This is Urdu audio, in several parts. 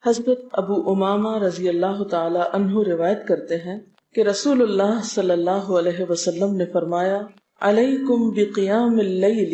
حضرت ابو امامہ رضی اللہ تعالی عنہ روایت کرتے ہیں کہ رسول اللہ صلی اللہ علیہ وسلم نے فرمایا، علیکم بقیام اللیل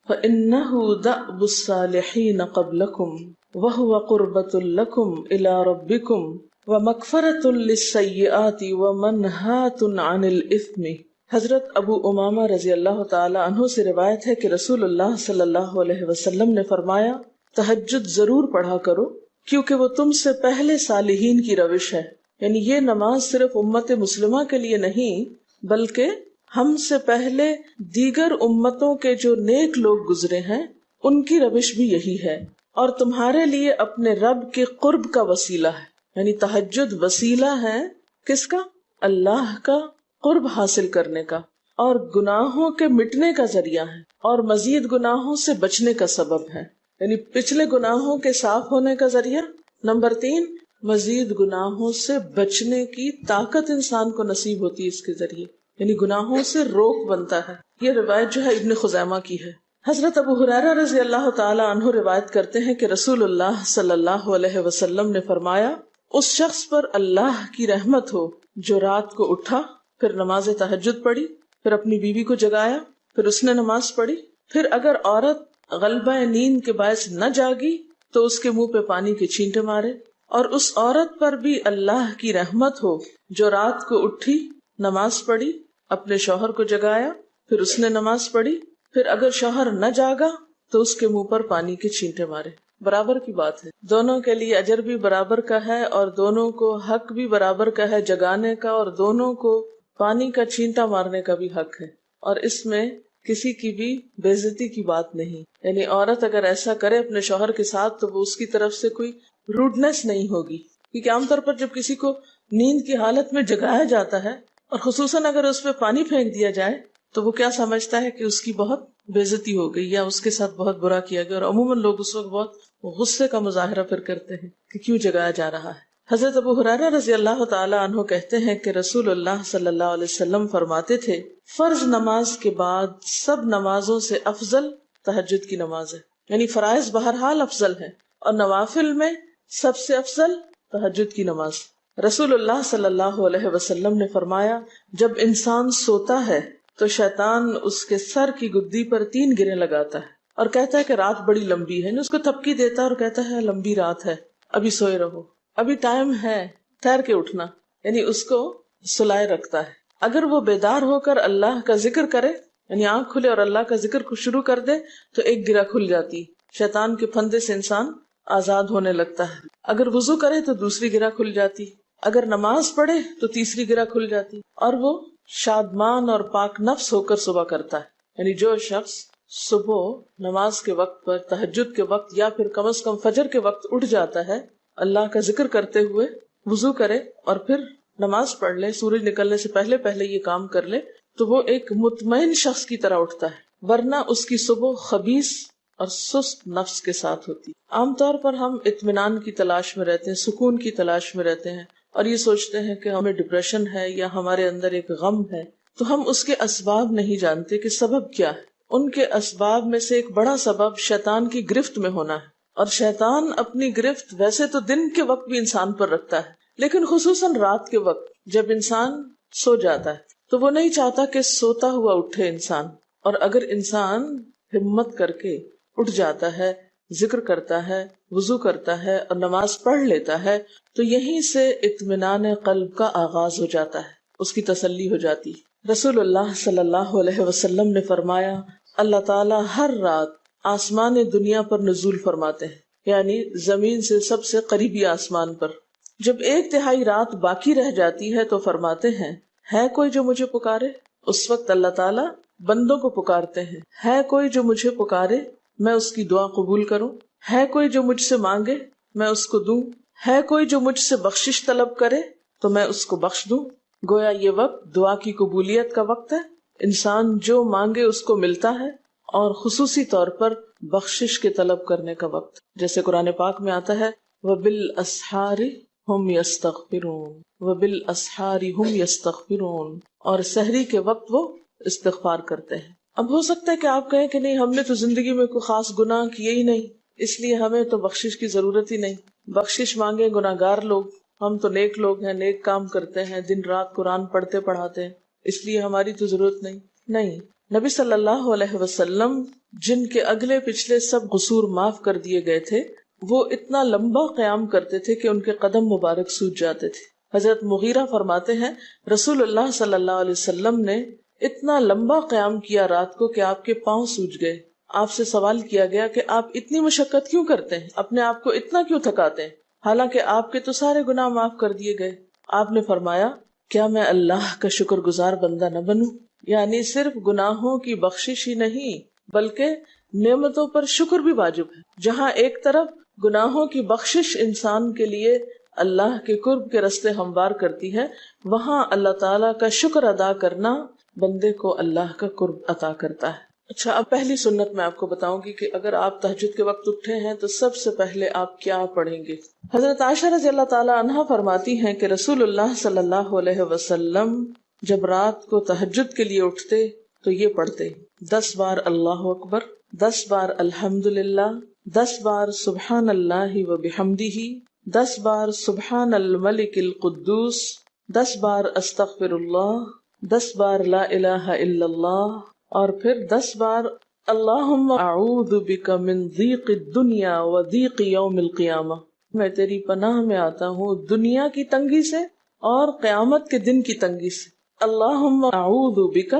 فإنہ دأب الصالحین قبلکم وہو قربۃ لکم الی ربکم ومغفرۃ للسیئات ومنہاۃ عن الاثم۔ حضرت ابو امامہ رضی اللہ تعالی عنہ سے روایت ہے کہ رسول اللہ صلی اللہ علیہ وسلم نے فرمایا، تہجد ضرور پڑھا کرو کیونکہ وہ تم سے پہلے صالحین کی روش ہے۔ یعنی یہ نماز صرف امت مسلمہ کے لیے نہیں بلکہ ہم سے پہلے دیگر امتوں کے جو نیک لوگ گزرے ہیں ان کی روش بھی یہی ہے، اور تمہارے لیے اپنے رب کے قرب کا وسیلہ ہے۔ یعنی تہجد وسیلہ ہے کس کا؟ اللہ کا قرب حاصل کرنے کا، اور گناہوں کے مٹنے کا ذریعہ ہے، اور مزید گناہوں سے بچنے کا سبب ہے۔ یعنی پچھلے گناہوں کے صاف ہونے کا ذریعہ، نمبر 3 مزید گناہوں سے بچنے کی طاقت انسان کو نصیب ہوتی ہے اس کے ذریعے، یعنی گناہوں سے روک بنتا ہے۔ یہ روایت جو ہے ابن خزیمہ کی ہے۔ حضرت ابو ہریرہ رضی اللہ تعالی عنہ روایت کرتے ہیں کہ رسول اللہ صلی اللہ علیہ وسلم نے فرمایا، اس شخص پر اللہ کی رحمت ہو جو رات کو اٹھا، پھر نماز تہجد پڑھی، پھر اپنی بیوی کو جگایا، پھر اس نے نماز پڑھی، پھر اگر عورت غلبہ نیند کے باعث نہ جاگی تو اس کے منہ پہ پانی کے چھینٹے مارے، اور اس عورت پر بھی اللہ کی رحمت ہو جو رات کو اٹھی، نماز پڑھی، اپنے شوہر کو جگایا، پھر اس نے نماز پڑھی، پھر اگر شوہر نہ جاگا تو اس کے منہ پر پانی کے چھینٹے مارے۔ برابر کی بات ہے، دونوں کے لیے اجر بھی برابر کا ہے اور دونوں کو حق بھی برابر کا ہے جگانے کا، اور دونوں کو پانی کا چھینٹا مارنے کا بھی حق ہے، اور اس میں کسی کی بھی بے عزتی کی بات نہیں۔ یعنی عورت اگر ایسا کرے اپنے شوہر کے ساتھ تو وہ اس کی طرف سے کوئی روڈنس نہیں ہوگی، کیونکہ عام طور پر جب کسی کو نیند کی حالت میں جگایا جاتا ہے اور خصوصاً اگر اس پہ پانی پھینک دیا جائے تو وہ کیا سمجھتا ہے کہ اس کی بہت بے عزتی ہو گئی یا اس کے ساتھ بہت برا کیا گیا، اور عموماً لوگ اس وقت بہت غصے کا مظاہرہ پھر کرتے ہیں کہ کیوں جگایا جا رہا ہے۔ حضرت ابو ہریرہ رضی اللہ تعالی عنہ کہتے ہیں کہ رسول اللہ صلی اللہ علیہ وسلم فرماتے تھے، فرض نماز کے بعد سب نمازوں سے افضل تہجد کی نماز ہے۔ یعنی فرائض بہرحال افضل ہے اور نوافل میں سب سے افضل تہجد کی نماز۔ رسول اللہ صلی اللہ علیہ وسلم نے فرمایا، جب انسان سوتا ہے تو شیطان اس کے سر کی گدی پر 3 گریں لگاتا ہے اور کہتا ہے کہ رات بڑی لمبی ہے، اس کو تھپکی دیتا ہے اور کہتا ہے لمبی رات ہے، ابھی سوئے رہو، ابھی ٹائم ہے، ٹھہر کے اٹھنا، یعنی اس کو سلائے رکھتا ہے۔ اگر وہ بیدار ہو کر اللہ کا ذکر کرے، یعنی آنکھ کھلے اور اللہ کا ذکر کو شروع کر دے تو ایک گرہ کھل جاتی، شیطان کے پھندے سے انسان آزاد ہونے لگتا ہے۔ اگر وضو کرے تو دوسری گرہ کھل جاتی، اگر نماز پڑھے تو تیسری گرہ کھل جاتی، اور وہ شادمان اور پاک نفس ہو کر صبح کرتا ہے۔ یعنی جو شخص صبح نماز کے وقت پر، تہجد کے وقت یا پھر کم از کم فجر کے وقت اٹھ جاتا ہے، اللہ کا ذکر کرتے ہوئے وضو کرے اور پھر نماز پڑھ لے، سورج نکلنے سے پہلے پہلے یہ کام کر لے تو وہ ایک مطمئن شخص کی طرح اٹھتا ہے، ورنہ اس کی صبح خبیث اور سست نفس کے ساتھ ہوتی۔ عام طور پر ہم اطمینان کی تلاش میں رہتے ہیں، سکون کی تلاش میں رہتے ہیں، اور یہ سوچتے ہیں کہ ہمیں ڈپریشن ہے یا ہمارے اندر ایک غم ہے، تو ہم اس کے اسباب نہیں جانتے کہ سبب کیا ہے۔ ان کے اسباب میں سے ایک بڑا سبب شیطان کی گرفت میں ہونا ہے، اور شیطان اپنی گرفت ویسے تو دن کے وقت بھی انسان پر رکھتا ہے، لیکن خصوصاً رات کے وقت جب انسان سو جاتا ہے تو وہ نہیں چاہتا کہ سوتا ہوا اٹھے انسان، اور اگر انسان ہمت کر کے اٹھ جاتا ہے، ذکر کرتا ہے، وضو کرتا ہے اور نماز پڑھ لیتا ہے تو یہیں سے اطمینان قلب کا آغاز ہو جاتا ہے، اس کی تسلی ہو جاتی۔ رسول اللہ صلی اللہ علیہ وسلم نے فرمایا، اللہ تعالیٰ ہر رات آسمان دنیا پر نزول فرماتے ہیں، یعنی زمین سے سب سے قریبی آسمان پر۔ جب 1/3 رات باقی رہ جاتی ہے تو فرماتے ہیں، ہے کوئی جو مجھے پکارے؟ اس وقت اللہ تعالیٰ بندوں کو پکارتے ہیں، ہے کوئی جو مجھے پکارے میں اس کی دعا قبول کروں؟ ہے کوئی جو مجھ سے مانگے میں اس کو دوں؟ ہے کوئی جو مجھ سے بخشش طلب کرے تو میں اس کو بخش دوں؟ گویا یہ وقت دعا کی قبولیت کا وقت ہے، انسان جو مانگے اس کو ملتا ہے، اور خصوصی طور پر بخشش کے طلب کرنے کا وقت، جیسے قرآن پاک میں آتا ہے وَبِالْأَسْحَارِ هُمْ يَسْتَغْفِرُونَ وَبِالْأَسْحَارِ هُمْ يَسْتَغْفِرُونَ، اور سحری کے وقت وہ استغفار کرتے ہیں۔ اب ہو سکتا ہے کہ آپ کہیں کہ نہیں، ہم نے تو زندگی میں کوئی خاص گناہ کیے ہی نہیں، اس لیے ہمیں تو بخشش کی ضرورت ہی نہیں۔ بخشش مانگے گناہگار لوگ، ہم تو نیک لوگ ہیں، نیک کام کرتے ہیں، دن رات قرآن پڑھتے پڑھاتے ہیں، اس لیے ہماری تو ضرورت نہیں۔ نبی صلی اللہ علیہ وسلم جن کے اگلے پچھلے سب قصور معاف کر دیے گئے تھے، وہ اتنا لمبا قیام کرتے تھے کہ ان کے قدم مبارک سوج جاتے تھے۔ حضرت مغیرہ فرماتے ہیں رسول اللہ صلی اللہ علیہ وسلم نے اتنا لمبا قیام کیا رات کو کہ آپ کے پاؤں سوج گئے۔ آپ سے سوال کیا گیا کہ آپ اتنی مشقت کیوں کرتے ہیں، اپنے آپ کو اتنا کیوں تھکاتے ہیں، حالانکہ آپ کے تو سارے گناہ معاف کر دیے گئے۔ آپ نے فرمایا کیا میں اللہ کا شکر گزار بندہ نہ بنوں؟ یعنی صرف گناہوں کی بخشش ہی نہیں بلکہ نعمتوں پر شکر بھی واجب ہے۔ جہاں ایک طرف گناہوں کی بخشش انسان کے لیے اللہ کے قرب کے راستے ہموار کرتی ہے، وہاں اللہ تعالیٰ کا شکر ادا کرنا بندے کو اللہ کا قرب عطا کرتا ہے۔ اچھا، اب پہلی سنت میں آپ کو بتاؤں گی کہ اگر آپ تہجد کے وقت اٹھے ہیں تو سب سے پہلے آپ کیا پڑھیں گے۔ حضرت عائشہ رضی اللہ تعالیٰ عنہا فرماتی ہیں کہ رسول اللہ صلی اللہ علیہ وسلم جب رات کو تہجد کے لیے اٹھتے تو یہ پڑھتے 10 بار اللہ اکبر، 10 بار الحمدللہ، 10 بار سبحان اللہ و بحمدہ، 10 بار سبحان الملک القدوس، 10 بار استغفر اللہ، 10 بار لا الہ الا اللہ، اور پھر 10 بار اللہم اعوذ بک من ضیق الدنیا و ضیق یوم القیامہ، میں تیری پناہ میں آتا ہوں دنیا کی تنگی سے اور قیامت کے دن کی تنگی سے۔ اللہم اعوذ بک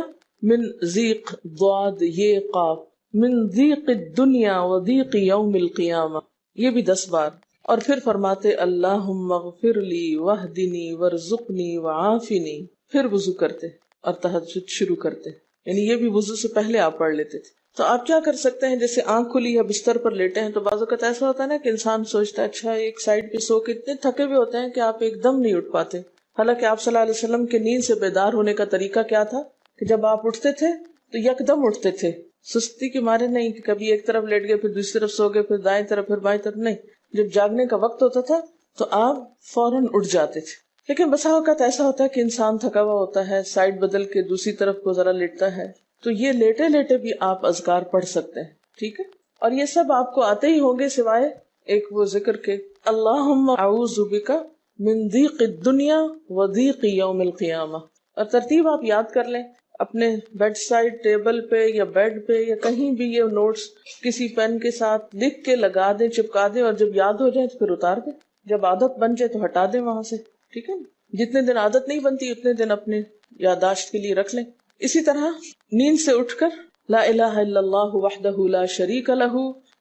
من ضیق ضاد یہ قاف من ضیق الدنیا و ضیق یوم القیامہ، یہ بھی 10 بار۔ اور پھر فرماتے اللہم اغفر لی واہدنی وارزقنی وعافنی، پھر وضو کرتے اور تہجد شروع کرتے، یعنی یہ بھی وضو سے پہلے آپ پڑھ لیتے تھے۔ تو آپ کیا کر سکتے ہیں، جیسے آنکھ کھلی یا بستر پر لیٹے ہیں تو بعض اوقات ایسا ہوتا ہے نا کہ انسان سوچتا ہے اچھا ایک سائڈ پہ سو کے اتنے تھکے ہوئے ہوتے ہیں کہ آپ ایک دم نہیں اٹھ پاتے۔ حالانکہ آپ صلی اللہ علیہ وسلم کے نیند سے بیدار ہونے کا طریقہ کیا تھا کہ جب آپ اٹھتے تھے تو یکدم اٹھتے تھے، سستی کے مارے نہیں کہ کبھی ایک طرف لیٹ گئے پھر دوسری طرف سو گئے پھر دائیں طرف پھر بائیں طرف، نہیں، جب جاگنے کا وقت ہوتا تھا تو آپ فوراً اٹھ جاتے تھے۔ لیکن بسا اوقات ایسا ہوتا ہے کہ انسان تھکا ہوا ہوتا ہے، سائڈ بدل کے دوسری طرف کو ذرا لیٹتا ہے، تو یہ لیٹے لیٹے بھی آپ اذکار پڑھ سکتے ہیں، ٹھیک ہے؟ اور یہ سب آپ کو آتے ہی ہوں گے سوائے ایک وہ ذکر کے اللہم اعوذ بک من ضیق الدنیا و ضیق یوم القیامہ، اور ترتیب آپ یاد کر لیں اپنے بیڈ سائڈ ٹیبل پہ یا بیڈ پہ یا کہیں بھی، یہ نوٹس کسی پین کے ساتھ لکھ کے لگا دیں، چپکا دیں، اور جب یاد ہو جائے تو پھر اتار دیں، جب عادت بن جائے تو ہٹا دیں وہاں سے، ٹھیک ہے نا؟ جتنے دن عادت نہیں بنتی اتنے دن اپنے یادداشت کے لیے رکھ لیں۔ اسی طرح نیند سے اٹھ کر لا الہ الا اللہ وحدہ لا شریک لہ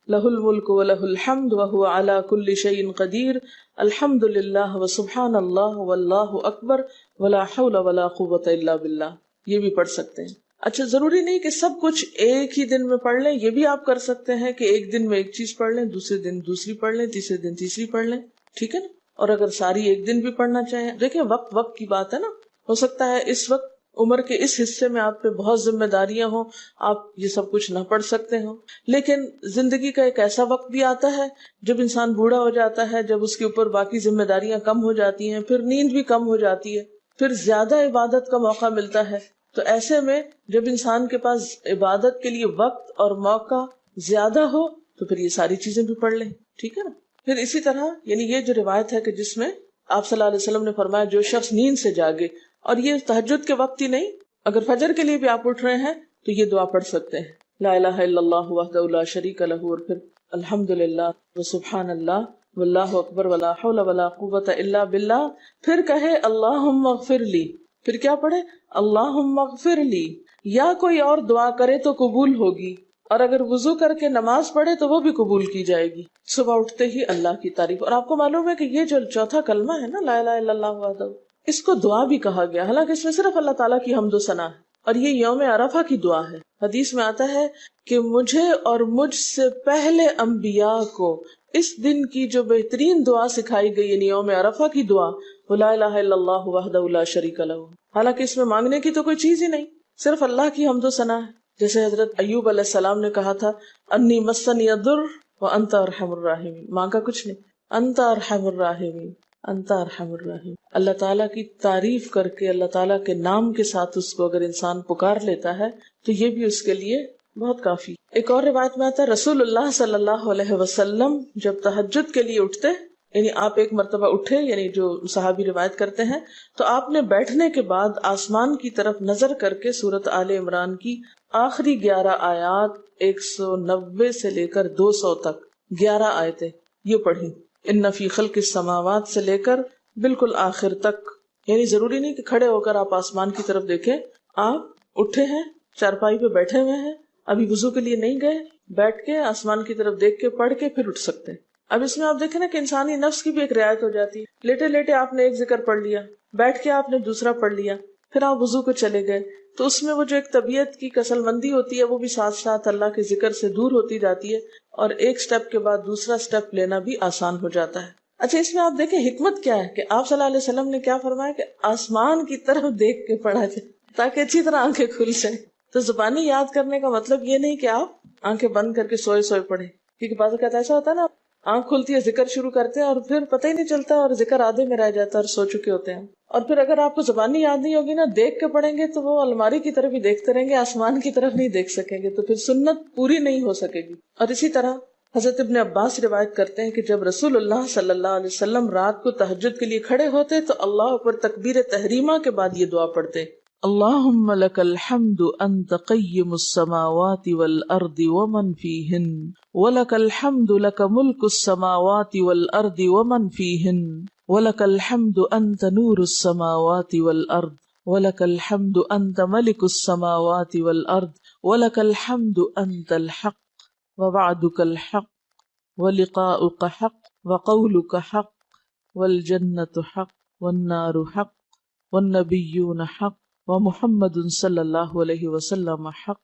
لہ الملک و لہ الحمد وہو علی کل شیء قدیر الحمد للہ وسبحان اللہ واللہ اکبر ولا حول ولا قوۃ الا باللہ، یہ بھی پڑھ سکتے ہیں۔ اچھا، ضروری نہیں کہ سب کچھ ایک ہی دن میں پڑھ لیں، یہ بھی آپ کر سکتے ہیں کہ ایک دن میں ایک چیز پڑھ لیں، دوسرے دن دوسری پڑھ لیں، تیسرے دن تیسری پڑھ لیں، ٹھیک ہے نا؟ اور اگر ساری ایک دن بھی پڑھنا چاہیں، دیکھیں وقت کی بات ہے نا، ہو سکتا ہے اس وقت عمر کے اس حصے میں آپ پہ بہت ذمہ داریاں ہوں، آپ یہ سب کچھ نہ پڑھ سکتے ہوں، لیکن زندگی کا ایک ایسا وقت بھی آتا ہے جب انسان بوڑھا ہو جاتا ہے، جب اس کے اوپر باقی ذمہ داریاں کم ہو جاتی ہیں، پھر نیند بھی کم ہو جاتی ہے، پھر زیادہ عبادت کا موقع ملتا ہے۔ تو ایسے میں جب انسان کے پاس عبادت کے لیے وقت اور موقع زیادہ ہو تو پھر یہ ساری چیزیں بھی پڑھ لیں، ٹھیک ہے نا؟ پھر اسی طرح یعنی یہ جو روایت ہے کہ جس میں آپ صلی اللہ علیہ وسلم نے فرمایا جو شخص نیند سے جاگے، اور یہ تہجد کے وقت ہی نہیں، اگر فجر کے لیے بھی آپ اٹھ رہے ہیں تو یہ دعا پڑھ سکتے ہیں، لا الہ الا اللہ وحدہ لا شریک لہ، اور پھر الحمدللہ وسبحان اللہ واللہ اکبر ولا حول ولا قوۃ الا باللہ، پھر کہے اللہم اغفر لی، پھر کیا پڑھے اللہم اغفر لی، یا کوئی اور دعا کرے تو قبول ہوگی، اور اگر وضو کر کے نماز پڑھے تو وہ بھی قبول کی جائے گی۔ صبح اٹھتے ہی اللہ کی تعریف، اور آپ کو معلوم ہے کہ یہ جو چوتھا کلمہ ہے نا لا الہ الا اللہ وحدہ، اس کو دعا بھی کہا گیا، حالانکہ اس میں صرف اللہ تعالیٰ کی حمد و ثنا ہے، اور یہ یوم عرفہ کی دعا ہے۔ حدیث میں آتا ہے کہ مجھے اور مجھ سے پہلے انبیاء کو اس دن کی جو بہترین دعا سکھائی گئی یعنی یوم عرفہ کی دعا وہ لا الہ الا اللہ وحدہ لا شریک لہ، حالانکہ اس میں مانگنے کی تو کوئی چیز ہی نہیں، صرف اللہ کی حمد و ثنا ہے۔ جیسے حضرت ایوب علیہ السلام نے کہا تھا انی مسنی الضر وانت ارحم الراحمین، مانگا کچھ نہیں، انت ارحم الراحمین، انت ارحم الراحمین۔ اللہ تعالیٰ کی تعریف کر کے اللہ تعالیٰ کے نام کے ساتھ اس کو اگر انسان پکار لیتا ہے تو یہ بھی اس کے لیے بہت کافی۔ ایک اور روایت میں آتا ہے رسول اللہ صلی اللہ علیہ وسلم جب تہجد کے لیے اٹھتے یعنی آپ ایک مرتبہ اٹھے، یعنی جو صحابی روایت کرتے ہیں، تو آپ نے بیٹھنے کے بعد آسمان کی طرف نظر کر کے سورۃ آل عمران کی آخری 11 آیات 190 سے لے کر 200 تک 11 آیتیں یہ پڑھی، ان فی خلق السماوات سے لے کر بالکل آخر تک. یعنی ضروری نہیں کہ کھڑے ہو کر آپ آسمان کی طرف دیکھیں، آپ اٹھے ہیں، چارپائی پہ بیٹھے ہوئے ہیں، ابھی وضو کے لیے نہیں گئے، بیٹھ کے آسمان کی طرف دیکھ کے پڑھ کے پھر اٹھ سکتے ہیں. اب اس میں آپ دیکھیں نا کہ انسانی نفس کی بھی ایک رعایت ہو جاتی ہے. لیٹے لیٹے آپ نے ایک ذکر پڑھ لیا، بیٹھ کے آپ نے دوسرا پڑھ لیا، پھر آپ وضو کو چلے گئے، تو اس میں وہ جو ایک طبیعت کی کسل مندی ہوتی ہے وہ بھی ساتھ ساتھ اللہ کے ذکر سے دور ہوتی جاتی ہے، اور ایک سٹیپ کے بعد دوسرا سٹیپ لینا بھی آسان ہو جاتا ہے. اچھا، اس میں آپ دیکھیں حکمت کیا ہے کہ آپ صلی اللہ علیہ وسلم نے کیا فرمایا کہ آسمان کی طرف دیکھ کے پڑھا جائے تاکہ اچھی طرح آنکھیں کھل جائیں. تو زبانی یاد کرنے کا مطلب یہ نہیں کہ آپ آنکھیں بند کر کے سوئے سوئے پڑھیں، کیونکہ بعض اوقات ایسا ہوتا ہے نا، آنکھ کھلتی ہے، ذکر شروع کرتے ہیں اور پھر پتہ ہی نہیں چلتا اور ذکر آدھے میں رہ جاتا ہے اور سو چکے ہوتے ہیں. اور پھر اگر آپ کو زبانی یاد نہیں ہوگی نا، دیکھ کے پڑھیں گے تو وہ الماری کی طرف ہی دیکھتے رہیں گے، آسمان کی طرف نہیں دیکھ سکیں گے، تو پھر سنت پوری نہیں ہو سکے گی. اور اسی طرح حضرت ابن عباس روایت کرتے ہیں کہ جب رسول اللہ صلی اللہ علیہ وسلم رات کو تہجد کے لیے کھڑے ہوتے تو اللہ پر تکبیر تحریمہ کے بعد یہ دعا پڑھتے: اللہم لک الحمد انت قیم السماوات والارض ومن فیہن ولک الحمد لک ملک السماوات والارض ومن فیہن ولک الحمد انت نور السماوات والارض ولک الحمد انت ملک السماوات والارض ولک الحمد انت الحق ووعدك الحق ولقاؤك حق وقولك حق والجنة حق والنار حق والنبيون حق ومحمد صلی اللہ علیہ وسلم حق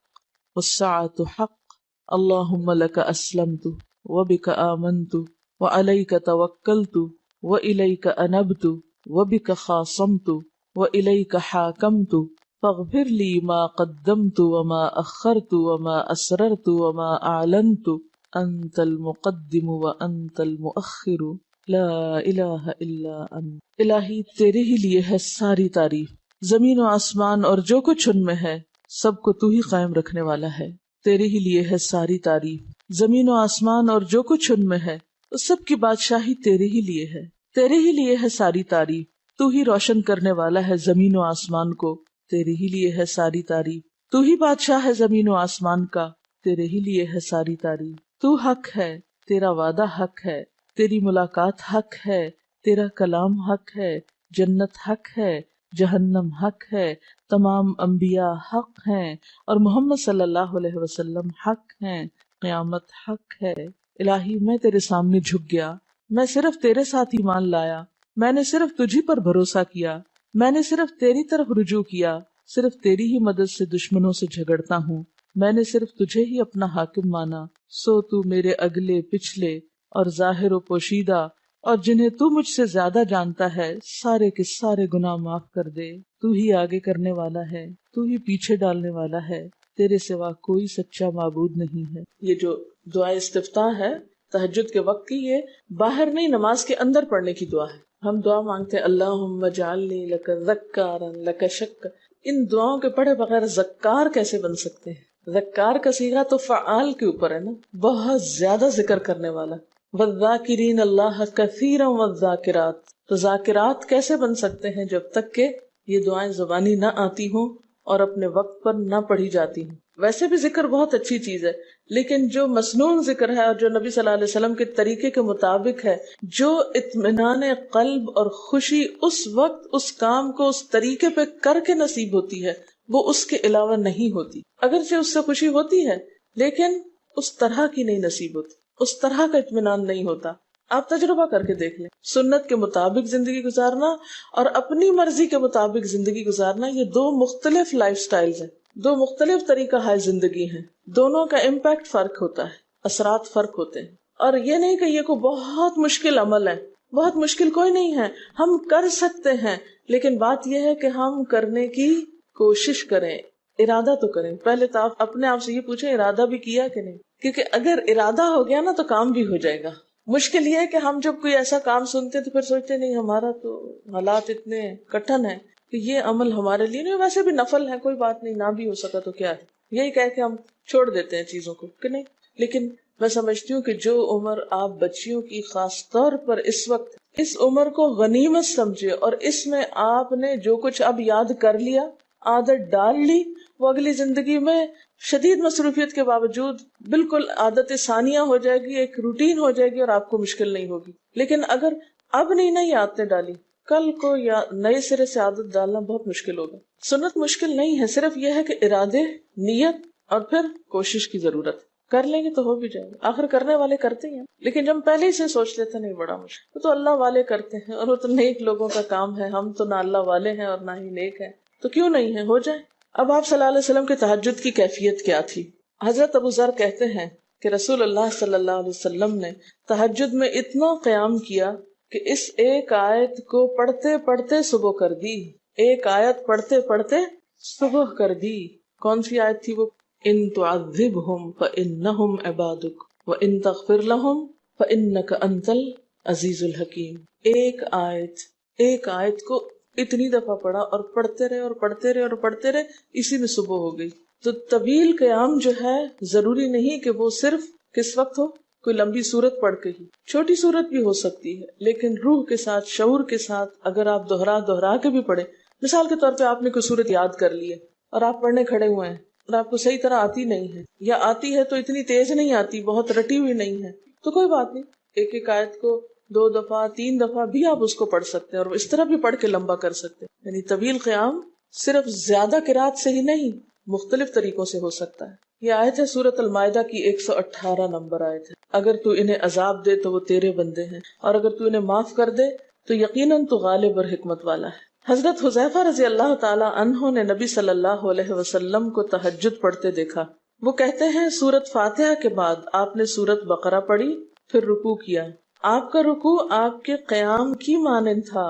والساعة حق اللهم لك أسلمت وبك آمنت وعليك توكلت وإليك أنبت وبك خاصمت وإليك حاكمت فاغفر لي ما قدمت وما أخرت وما أسررت وما أعلنت أنت المقدم وأنت المؤخر لا الہ الا انت. الہی تیرے ہی لیے ہے ساری تعریف، زمین و آسمان اور جو کچھ ان میں ہے سب کو تو ہی قائم رکھنے والا ہے. تیرے ہی لیے ہے ساری تعریف، زمین و آسمان اور جو کچھ ان میں ہے اس سب کی بادشاہی تیرے ہی لیے ہے. تیرے ہی لیے ہے ساری تعریف، تو ہی روشن کرنے والا ہے زمین و آسمان کو، تیرے ہی لیے ہے ساری تعریف. تو ہی بادشاہ ہے زمین و آسمان کا، تیرے ہی لیے ہے ساری تعریف. تو حق ہے، تیرا وعدہ حق ہے، تیری ملاقات حق ہے، تیرا کلام حق ہے، جنت حق ہے، جہنم حق ہے، تمام انبیاء حق ہیں اور محمد صلی اللہ علیہ وسلم حق ہیں، قیامت حق ہے. الہی میں تیرے سامنے جھک گیا، میں صرف تیرے ساتھ ایمان لایا، میں نے صرف تجھی پر بھروسہ کیا، میں نے صرف تیری طرف رجوع کیا، صرف تیری ہی مدد سے دشمنوں سے جھگڑتا ہوں، میں نے صرف تجھے ہی اپنا حاکم مانا. سو تو میرے اگلے پچھلے اور ظاہر و پوشیدہ اور جنہیں تو مجھ سے زیادہ جانتا ہے سارے کے سارے گناہ معاف کر دے. تو ہی آگے کرنے والا ہے، تو ہی پیچھے ڈالنے والا ہے، تیرے سوا کوئی سچا معبود نہیں ہے. یہ جو دعا استفتاح ہے تہجد کے وقت کی، یہ باہر نہیں نماز کے اندر پڑھنے کی دعا ہے. ہم دعا مانگتے ہیں اللہم اجعلنی لک ذکارا لک شکارا. ان دعاؤں کے پڑھے بغیر ذکار کیسے بن سکتے ہیں؟ ذکار کا صیغہ تو فعال کے اوپر ہے نا، بہت زیادہ ذکر کرنے والا. والذاکرین اللہ کثیرا والذاکرات. تو ذاکرات کیسے بن سکتے ہیں جب تک کہ یہ دعائیں زبانی نہ آتی ہوں اور اپنے وقت پر نہ پڑھی جاتی ہوں. ویسے بھی ذکر بہت اچھی چیز ہے، لیکن جو مسنون ذکر ہے اور جو نبی صلی اللہ علیہ وسلم کے طریقے کے مطابق ہے، جو اطمینان قلب اور خوشی اس وقت اس کام کو اس طریقے پہ کر کے نصیب ہوتی ہے، وہ اس کے علاوہ نہیں ہوتی. اگرچہ اس سے خوشی ہوتی ہے لیکن اس طرح کی نہیں نصیب ہوتی، اس طرح کا اطمینان نہیں ہوتا. آپ تجربہ کر کے دیکھ لیں، سنت کے مطابق زندگی گزارنا اور اپنی مرضی کے مطابق زندگی گزارنا، یہ دو مختلف لائف سٹائلز ہیں، دو مختلف طریقہ ہے زندگی ہیں. دونوں کا امپیکٹ فرق ہوتا ہے، اثرات فرق ہوتے ہیں. اور یہ نہیں کہ یہ کوئی بہت مشکل عمل ہے، بہت مشکل کوئی نہیں ہے، ہم کر سکتے ہیں. لیکن بات یہ ہے کہ ہم کرنے کی کوشش کریں، ارادہ تو کریں. پہلے تو آپ اپنے آپ سے یہ پوچھیں ارادہ بھی کیا کہ نہیں، کیونکہ اگر ارادہ ہو گیا نا تو کام بھی ہو جائے گا. مشکل یہ ہے کہ ہم جب کوئی ایسا کام سنتے تو پھر سوچتے نہیں ہمارا تو حالات اتنے کٹھن ہیں کہ یہ عمل ہمارے لیے نہیں. ویسے بھی نفل ہے، کوئی بات نہیں، نہ بھی ہو سکا تو کیا ہے، یہی کہہ کے ہم چھوڑ دیتے ہیں چیزوں کو کہ نہیں. لیکن میں سمجھتی ہوں کہ جو عمر آپ بچیوں کی خاص طور پر اس وقت اس عمر کو غنیمت سمجھے اور اس میں آپ نے جو کچھ اب یاد کر لیا، عادت ڈال لی، وہ اگلی زندگی میں شدید مصروفیت کے باوجود بالکل عادت ثانیہ ہو جائے گی، ایک روٹین ہو جائے گی اور آپ کو مشکل نہیں ہوگی. لیکن اگر اب نہیں عادتیں ڈالی، کل کو یا نئے سرے سے عادت ڈالنا بہت مشکل ہوگا. سنت مشکل نہیں ہے، صرف یہ ہے کہ ارادے، نیت اور پھر کوشش کی ضرورت. کر لیں گے تو ہو بھی جائے گا، آخر کرنے والے کرتے ہیں. لیکن جب پہلے ہی سے سوچ لیتے نہیں بڑا مشکل، تو اللہ والے کرتے ہیں اور وہ تو نیک لوگوں کا کام ہے. ہم تو نہ اللہ والے ہیں اور نہ ہی نیک ہیں، تو کیوں نہیں ہے، ہو جائے. اب آپ صلی اللہ علیہ وسلم کے تہجد کی کیفیت کیا تھی؟ حضرت ابو ذر کہتے ہیں کہ رسول اللہ صلی اللہ علیہ وسلم نے تہجد میں اتنا قیام کیا کہ اس ایک آیت کو پڑھتے پڑھتے صبح کر دی. ایک آیت پڑھتے پڑھتے صبح کر دی. کون سی آیت تھی وہ؟ ان تعذبہم فانہم عبادک وان تغفر لہم فانک انت العزیز الحکیم. ایک آیت کو اتنی دفعہ پڑھا اور پڑھتے رہے اور پڑھتے رہے اور پڑھتے رہے، اسی میں صبح ہو گئی. تو طویل قیام جو ہے ضروری نہیں کہ وہ صرف کس وقت ہو، کوئی لمبی سورت پڑھ کے ہی. چھوٹی سورت بھی ہو سکتی ہے، لیکن روح کے ساتھ، شعور کے ساتھ اگر آپ دہرا کے بھی پڑھیں. مثال کے طور پہ آپ نے کوئی سورت یاد کر لی ہے اور آپ پڑھنے کھڑے ہوئے ہیں اور آپ کو صحیح طرح آتی نہیں ہے، یا آتی ہے تو اتنی تیز نہیں آتی، بہت رٹی ہوئی نہیں ہے، تو کوئی بات نہیں. ایک آیت کو 2 دفعہ 3 دفعہ بھی آپ اس کو پڑھ سکتے ہیں اور اس طرح بھی پڑھ کے لمبا کر سکتے ہیں. یعنی طویل قیام صرف زیادہ قرات سے ہی نہیں، مختلف طریقوں سے ہو سکتا ہے. یہ آیت ہے سورۃ المائدہ کی 118 نمبر آیت ہے. اگر تو انہیں عذاب دے تو وہ تیرے بندے ہیں، اور اگر تو انہیں معاف کر دے تو یقیناً تو غالب اور حکمت والا ہے. حضرت حذیفہ رضی اللہ تعالی عنہ نے نبی صلی اللہ علیہ وسلم کو تہجد پڑھتے دیکھا. وہ کہتے ہیں سورۃ فاتحہ کے بعد آپ نے سورۃ بقرہ پڑھی، پھر رکوع کیا. آپ کا رکوع آپ کے قیام کی مانند تھا.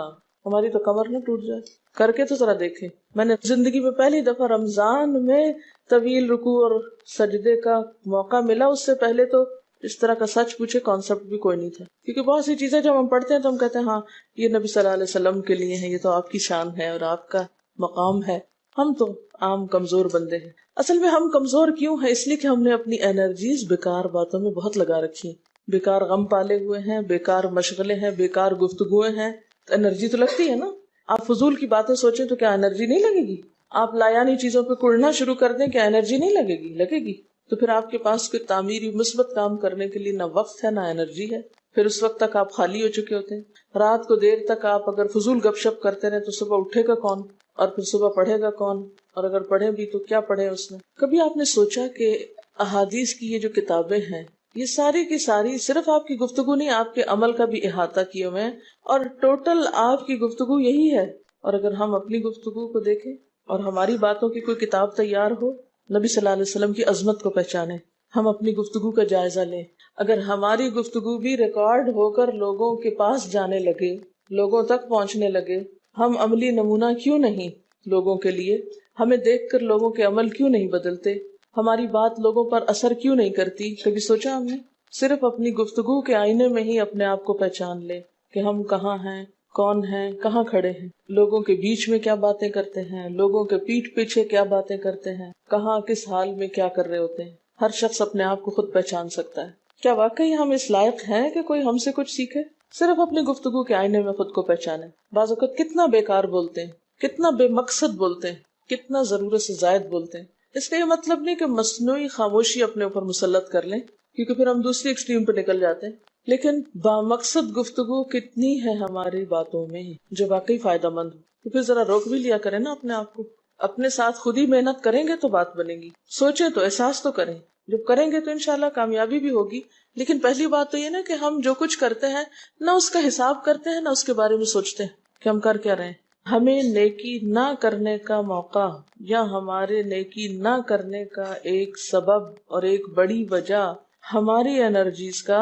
ہماری تو کمر نہ ٹوٹ جائے. کر کے تو ذرا دیکھیں. میں نے زندگی میں پہلی دفعہ رمضان میں طویل رکوع اور سجدے کا موقع ملا. اس سے پہلے تو اس طرح کا سچ پوچھے کانسیپٹ بھی کوئی نہیں تھا، کیونکہ بہت سی چیزیں جب ہم پڑھتے ہیں تو ہم کہتے ہیں ہاں یہ نبی صلی اللہ علیہ وسلم کے لیے ہے، یہ تو آپ کی شان ہے اور آپ کا مقام ہے. ہم تو عام کمزور بندے ہیں. اصل میں ہم کمزور کیوں ہیں؟ اس لیے کہ ہم نے اپنی انرجیز بیکار باتوں میں بہت لگا رکھی ہیں، بیکار غم پالے ہوئے ہیں، بیکار مشغلے ہیں، بیکار گفتگویں ہیں. انرجی تو لگتی ہے نا. آپ فضول کی باتیں سوچیں تو کیا انرجی نہیں لگے گی؟ آپ لایانی چیزوں پہ کڑنا شروع کر دیں، کیا انرجی نہیں لگے گی؟ لگے گی. تو پھر آپ کے پاس کوئی تعمیری مثبت کام کرنے کے لیے نہ وقت ہے نہ انرجی ہے. پھر اس وقت تک آپ خالی ہو چکے ہوتے ہیں. رات کو دیر تک آپ اگر فضول گپ شپ کرتے رہے تو صبح اٹھے گا کون، اور پھر صبح پڑھے گا کون، اور اگر پڑھے بھی تو کیا پڑھے اس میں. کبھی آپ نے سوچا کہ احادیث کی یہ جو کتابیں ہیں یہ ساری کی ساری صرف آپ کی گفتگو نہیں، آپ کے عمل کا بھی احاطہ کیے ہوئے ہیں، اور ٹوٹل آپ کی گفتگو یہی ہے. اور اگر ہم اپنی گفتگو کو دیکھیں اور ہماری باتوں کی کوئی کتاب تیار ہو، نبی صلی اللہ علیہ وسلم کی عظمت کو پہچانے، ہم اپنی گفتگو کا جائزہ لیں. اگر ہماری گفتگو بھی ریکارڈ ہو کر لوگوں کے پاس جانے لگے، لوگوں تک پہنچنے لگے، ہم عملی نمونہ کیوں نہیں لوگوں کے لیے؟ ہمیں دیکھ کر لوگوں کے عمل کیوں نہیں بدلتے؟ ہماری بات لوگوں پر اثر کیوں نہیں کرتی؟ کبھی سوچا ہم نے؟ صرف اپنی گفتگو کے آئینے میں ہی اپنے آپ کو پہچان لے کہ ہم کہاں ہیں، کون ہیں، کہاں کھڑے ہیں، لوگوں کے بیچ میں کیا باتیں کرتے ہیں، لوگوں کے پیٹھ پیچھے کیا باتیں کرتے ہیں، کہاں کس حال میں کیا کر رہے ہوتے ہیں. ہر شخص اپنے آپ کو خود پہچان سکتا ہے. کیا واقعی ہم اس لائق ہیں کہ کوئی ہم سے کچھ سیکھے؟ صرف اپنی گفتگو کے آئینے میں خود کو پہچانے. بعض اوقات کتنا بیکار بولتے ہیں، کتنا بے مقصد بولتے ہیں، کتنا ضرورت سے زائد بولتے ہیں. اس کا یہ مطلب نہیں کہ مصنوعی خاموشی اپنے اوپر مسلط کر لیں، کیونکہ پھر ہم دوسری ایکسٹریم پہ نکل جاتے ہیں. لیکن بامقصد گفتگو کتنی ہے ہماری باتوں میں جو واقعی فائدہ مند ہو، تو پھر ذرا روک بھی لیا کریں نا اپنے آپ کو. اپنے ساتھ خود ہی محنت کریں گے تو بات بنے گی. سوچیں تو، احساس تو کریں. جب کریں گے تو انشاءاللہ کامیابی بھی ہوگی. لیکن پہلی بات تو یہ نا کہ ہم جو کچھ کرتے ہیں نہ اس کا حساب کرتے ہیں، نہ اس کے بارے میں سوچتے ہیں کہ ہم کر کیا رہے ہیں. ہمیں نیکی نہ کرنے کا موقع یا ہمارے نیکی نہ کرنے کا ایک سبب اور ایک بڑی وجہ ہماری انرجیز کا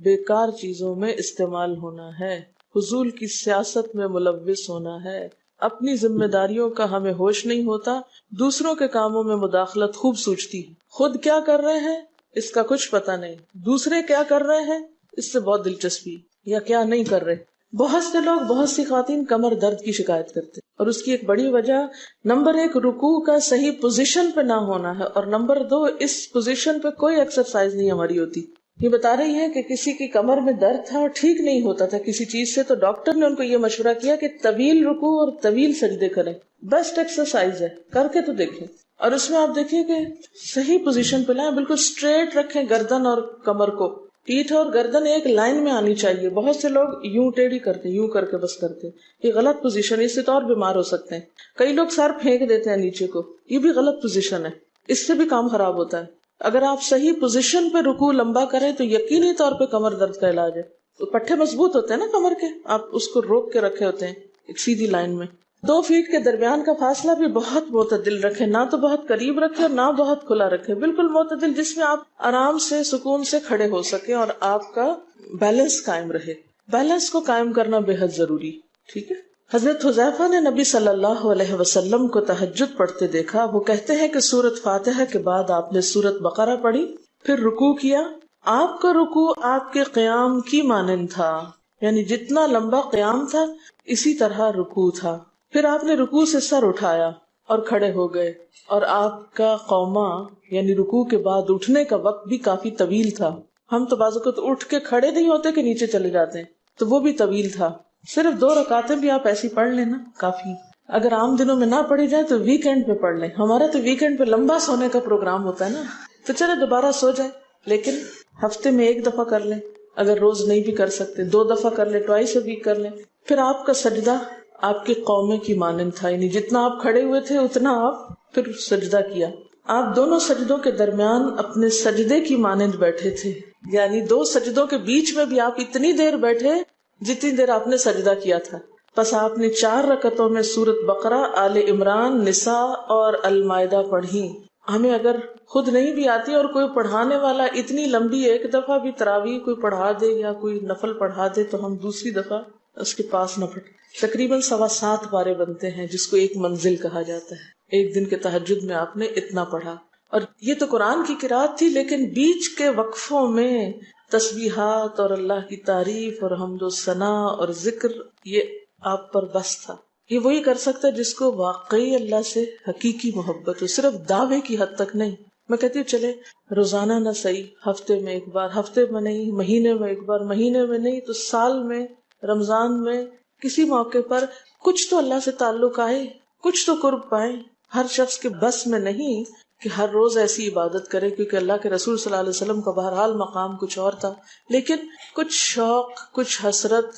بیکار چیزوں میں استعمال ہونا ہے، فضول کی سیاست میں ملوث ہونا ہے. اپنی ذمہ داریوں کا ہمیں ہوش نہیں ہوتا، دوسروں کے کاموں میں مداخلت خوب سوچتی ہے. خود کیا کر رہے ہیں اس کا کچھ پتہ نہیں، دوسرے کیا کر رہے ہیں اس سے بہت دلچسپی، یا کیا نہیں کر رہے. بہت سے لوگ، بہت سی خواتین کمر درد کی شکایت کرتے، اور اس کی ایک بڑی وجہ نمبر 1 رکوع کا صحیح پوزیشن پہ نہ ہونا ہے، اور نمبر 2 اس پوزیشن پہ کوئی ایکسرسائز نہیں ہماری ہوتی. یہ بتا رہی ہیں کہ کسی کی کمر میں درد تھا اور ٹھیک نہیں ہوتا تھا کسی چیز سے، تو ڈاکٹر نے ان کو یہ مشورہ کیا کہ طویل رکوع اور طویل سجدے کریں، بیسٹ ایکسرسائز ہے، کر کے تو دیکھیں۔ اور اس میں آپ دیکھیے کہ صحیح پوزیشن پہ لائیں، بالکل اسٹریٹ رکھیں گردن اور کمر کو، پیٹھ اور گردن ایک لائن میں آنی چاہیے۔ بہت سے لوگ یوں ٹیڑھی کرتے، یوں کر کے بس کرتے، یہ غلط پوزیشن ہے، اس سے تو اور بیمار ہو سکتے ہیں۔ کئی لوگ سر پھینک دیتے ہیں نیچے کو، یہ بھی غلط پوزیشن ہے، اس سے بھی کام خراب ہوتا ہے۔ اگر آپ صحیح پوزیشن پہ رکوع لمبا کریں تو یقینی طور پہ کمر درد کا علاج ہے۔ تو پٹھے مضبوط ہوتے ہیں نا کمر کے، آپ اس کو روک کے رکھے ہوتے ہیں ایک سیدھی لائن میں۔ 2 فیٹ کے درمیان کا فاصلہ بھی بہت معتدل رکھیں، نہ تو بہت قریب رکھیں اور نہ بہت کھلا رکھیں، بالکل معتدل، جس میں آپ آرام سے سکون سے کھڑے ہو سکیں اور آپ کا بیلنس قائم رہے۔ بیلنس کو قائم کرنا بے حد ضروری، ٹھیک ہے۔ حضرت حذیفہ نے نبی صلی اللہ علیہ وسلم کو تہجد پڑھتے دیکھا، وہ کہتے ہیں کہ سورۃ فاتحہ کے بعد آپ نے سورۃ بقرہ پڑھی، پھر رکوع کیا، آپ کا رکوع آپ کے قیام کی مانند تھا، یعنی جتنا لمبا قیام تھا اسی طرح رکوع تھا، پھر آپ نے رکوع سے سر اٹھایا اور کھڑے ہو گئے، اور آپ کا قوما یعنی رکوع کے بعد اٹھنے کا وقت بھی کافی طویل تھا۔ ہم تو بعض اوقات اٹھ کے کھڑے نہیں ہوتے کہ نیچے چلے جاتے ہیں، تو وہ بھی طویل تھا۔ صرف 2 رکعتیں بھی آپ ایسی پڑھ لینا کافی، اگر عام دنوں میں نہ پڑھی جائے تو ویکینڈ پہ پڑھ لیں۔ ہمارا تو ویکینڈ پہ لمبا سونے کا پروگرام ہوتا ہے نا، تو چلے دوبارہ سو جائیں، لیکن ہفتے میں 1 دفعہ کر لیں، اگر روز نہیں بھی کر سکتے 2 دفعہ کر لیں، ٹوائس اے ویک کر لیں۔ پھر آپ کا سجدہ آپ کے قومے کی مانند تھا، یعنی جتنا آپ کھڑے ہوئے تھے اتنا آپ پھر سجدہ کیا۔ آپ دونوں سجدوں کے درمیان اپنے سجدے کی مانند بیٹھے تھے، یعنی 2 سجدوں کے بیچ میں بھی آپ اتنی دیر بیٹھے جتنی دیر آپ نے سجدہ کیا تھا۔ پس آپ نے 4 رکعتوں میں سورۃ بقرہ، آل عمران، نساء اور المائدہ پڑھی۔ ہمیں اگر خود نہیں بھی آتی اور کوئی پڑھانے والا اتنی لمبی ایک دفعہ بھی تراویح کوئی پڑھا دے یا کوئی نفل پڑھا دے تو ہم دوسری دفعہ اس کے پاس نہ پڑھیں۔ تقریباً 7.25 پارے بنتے ہیں، جس کو ایک منزل کہا جاتا ہے۔ ایک دن کے تہجد میں آپ نے اتنا پڑھا، اور یہ تو قرآن کی قرات تھی، لیکن بیچ کے وقفوں میں تسبیحات اور اللہ کی تعریف اور حمد و ثنا اور ذکر، یہ آپ پر بس تھا۔ یہ وہی کر سکتا ہے جس کو واقعی اللہ سے حقیقی محبت ہو، صرف دعوے کی حد تک نہیں۔ میں کہتی ہوں چلے روزانہ نہ صحیح، ہفتے میں 1 بار، ہفتے میں نہیں، مہینے میں 1 بار، مہینے میں نہیں تو سال میں، رمضان میں، کسی موقع پر کچھ تو اللہ سے تعلق آئے، کچھ تو قرب پائیں۔ ہر شخص کے بس میں نہیں کہ ہر روز ایسی عبادت کرے، کیونکہ اللہ کے رسول صلی اللہ علیہ وسلم کا بہرحال مقام کچھ اور تھا، لیکن کچھ شوق، کچھ حسرت،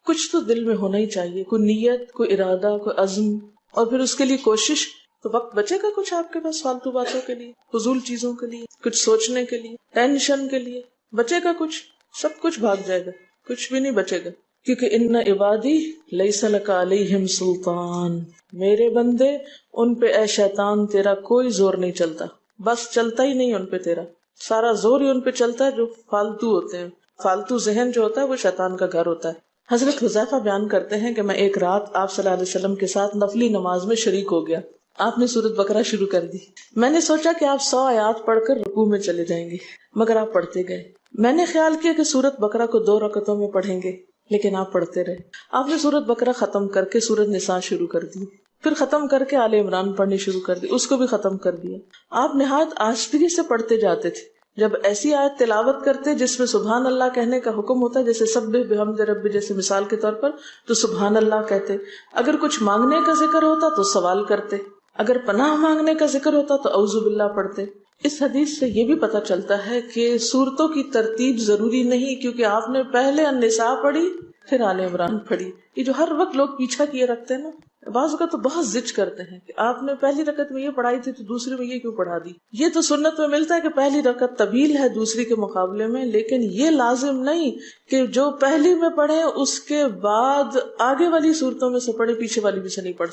کچھ تو دل میں ہونا ہی چاہیے، کوئی نیت، کوئی ارادہ، کوئی عزم، اور پھر اس کے لیے کوشش۔ تو وقت بچے گا کچھ آپ کے پاس فالتو باتوں کے لیے، فضول چیزوں کے لیے، کچھ سوچنے کے لیے، ٹینشن کے لیے بچے گا کچھ؟ سب کچھ بھاگ جائے گا، کچھ بھی نہیں بچے گا، کیونکہ ان عبادی لیس لک علیہم سلطان، میرے بندے ان پہ اے شیطان تیرا کوئی زور نہیں چلتا، بس چلتا ہی نہیں ان پہ تیرا، سارا زور ہی ان پہ چلتا ہے جو فالتو ہوتے ہیں۔ فالتو ذہن جو ہوتا ہے وہ شیطان کا گھر ہوتا ہے۔ حضرت حذیفہ بیان کرتے ہیں کہ میں ایک رات آپ صلی اللہ علیہ وسلم کے ساتھ نفلی نماز میں شریک ہو گیا، آپ نے سورۃ بقرہ شروع کر دی، میں نے سوچا کہ آپ 100 آیات پڑھ کر رکوع میں چلے جائیں گے، مگر آپ پڑھتے گئے۔ میں نے خیال کیا کہ سورۃ بقرہ کو 2 رکعتوں میں پڑھیں گے، لیکن آپ پڑھتے رہے۔ آپ نے سورۃ بقرہ ختم کر کے سورۃ نساء شروع کر دی، پھر ختم کر کے آل عمران پڑھنی شروع کر دی، اس کو بھی ختم کر دیا۔ آپ نہایت آہستگی سے پڑھتے جاتے تھے، جب ایسی آیت تلاوت کرتے جس میں سبحان اللہ کہنے کا حکم ہوتا ہے، جیسے سبح بحمد رب جیسے مثال کے طور پر، تو سبحان اللہ کہتے۔ اگر کچھ مانگنے کا ذکر ہوتا تو سوال کرتے، اگر پناہ مانگنے کا ذکر ہوتا تو اعوذ باللہ پڑھتے۔ اس حدیث سے یہ بھی پتہ چلتا ہے کہ سورتوں کی ترتیب ضروری نہیں، کیونکہ آپ نے پہلے النساء پڑھی پھر آل عمران پڑھی۔ یہ جو ہر وقت لوگ پیچھا کیے رکھتے ہیں نا، بعض اوقات تو بہت ضد کرتے ہیں کہ آپ نے پہلی رکعت میں یہ پڑھائی تھی تو دوسری میں یہ کیوں پڑھا دی۔ یہ تو سنت میں ملتا ہے کہ پہلی رکعت طویل ہے دوسری کے مقابلے میں، لیکن یہ لازم نہیں کہ جو پہلی میں پڑھے اس کے بعد آگے والی صورتوں میں سے پڑھے، پیچھے والی بھی سے نہیں پڑھ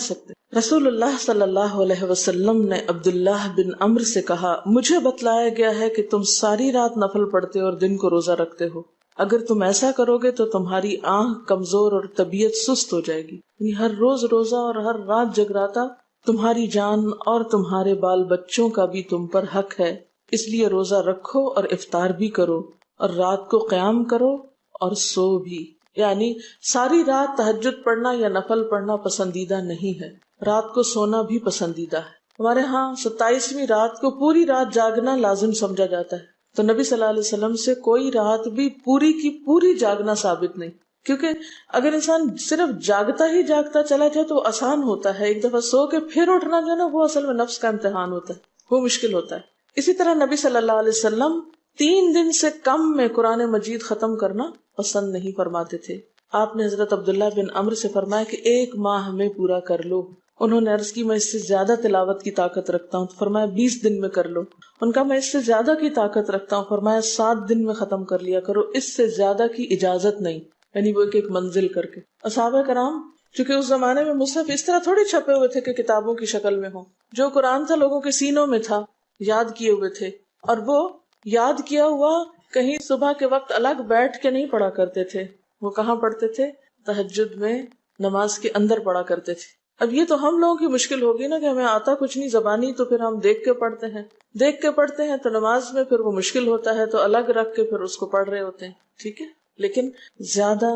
سکتے۔ رسول اللہ صلی اللہ علیہ وسلم نے عبداللہ بن عمرو سے کہا، مجھے بتلایا گیا ہے کہ تم ساری رات نفل پڑھتے اور دن کو روزہ رکھتے ہو، اگر تم ایسا کرو گے تو تمہاری آنکھ کمزور اور طبیعت سست ہو جائے گی، یعنی ہر روز روزہ اور ہر رات جگراتا تمہاری جان اور تمہارے بال بچوں کا بھی تم پر حق ہے، اس لیے روزہ رکھو اور افطار بھی کرو اور رات کو قیام کرو اور سو بھی۔ یعنی ساری رات تہجد پڑھنا یا نفل پڑھنا پسندیدہ نہیں ہے، رات کو سونا بھی پسندیدہ ہے۔ ہمارے ہاں 27ویں رات کو پوری رات جاگنا لازم سمجھا جاتا ہے، تو نبی صلی اللہ علیہ وسلم سے کوئی رات بھی پوری کی پوری جاگنا ثابت نہیں، کیونکہ اگر انسان صرف جاگتا ہی جاگتا چلا جائے تو وہ آسان ہوتا ہے، ایک دفعہ سو کے پھر اٹھنا جو ہے نا وہ اصل میں نفس کا امتحان ہوتا ہے، وہ مشکل ہوتا ہے۔ اسی طرح نبی صلی اللہ علیہ وسلم 3 دن سے کم میں قرآن مجید ختم کرنا پسند نہیں فرماتے تھے۔ آپ نے حضرت عبداللہ بن عمرو سے فرمایا کہ 1 ماہ میں پورا کر لو۔ انہوں نے عرض کی میں اس سے زیادہ تلاوت کی طاقت رکھتا ہوں، تو فرمایا 20 دن میں کر لو۔ ان کا میں اس سے زیادہ کی طاقت رکھتا ہوں، فرمایا 7 دن میں ختم کر لیا کرو، اس سے زیادہ کی اجازت نہیں، یعنی وہ ایک منزل کر کے۔ صحابہ کرام چونکہ اس زمانے میں مصحف اس طرح تھوڑی چھپے ہوئے تھے کہ کتابوں کی شکل میں ہوں، جو قرآن تھا لوگوں کے سینوں میں تھا، یاد کیے ہوئے تھے، اور وہ یاد کیا ہوا کہیں صبح کے وقت الگ بیٹھ کے نہیں پڑھا کرتے تھے، وہ کہاں پڑھتے تھے؟ تہجد میں نماز کے اندر پڑھا کرتے تھے۔ اب یہ تو ہم لوگوں کی مشکل ہوگی نا کہ ہمیں آتا کچھ نہیں زبانی، تو پھر ہم دیکھ کے پڑھتے ہیں تو نماز میں پھر وہ مشکل ہوتا ہے تو الگ رکھ کے پھر اس کو پڑھ رہے ہوتے ہیں، ٹھیک ہے۔ لیکن زیادہ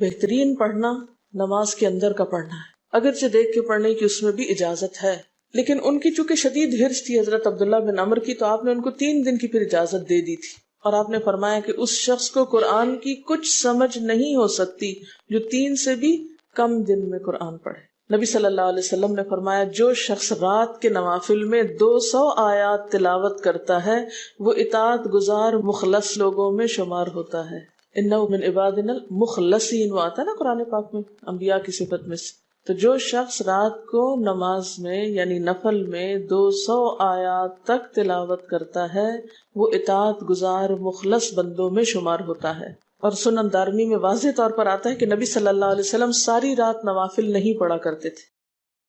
بہترین پڑھنا نماز کے اندر کا پڑھنا ہے، اگرچہ دیکھ کے پڑھنے کی اس میں بھی اجازت ہے، لیکن ان کی چونکہ شدید حرص تھی حضرت عبداللہ بن عمر کی، تو آپ نے ان کو 3 دن کی پھر اجازت دے دی تھی، اور آپ نے فرمایا کہ اس شخص کو قرآن کی کچھ سمجھ نہیں ہو سکتی جو 3 سے بھی کم دن میں قرآن پڑھے۔ نبی صلی اللہ علیہ وسلم نے فرمایا جو شخص رات کے نوافل میں 200 آیات تلاوت کرتا ہے وہ اطاعت گزار مخلص لوگوں میں شمار ہوتا ہے۔ انہ من عبادنا المخلصین، وہ آتا ہے نا قرآن پاک میں انبیاء کی صفت میں سے۔ تو جو شخص رات کو نماز میں یعنی نفل میں 200 آیات تک تلاوت کرتا ہے وہ اطاعت گزار مخلص بندوں میں شمار ہوتا ہے۔ اور سنن دارمی میں واضح طور پر آتا ہے کہ نبی صلی اللہ علیہ وسلم ساری رات نوافل نہیں پڑھا کرتے تھے،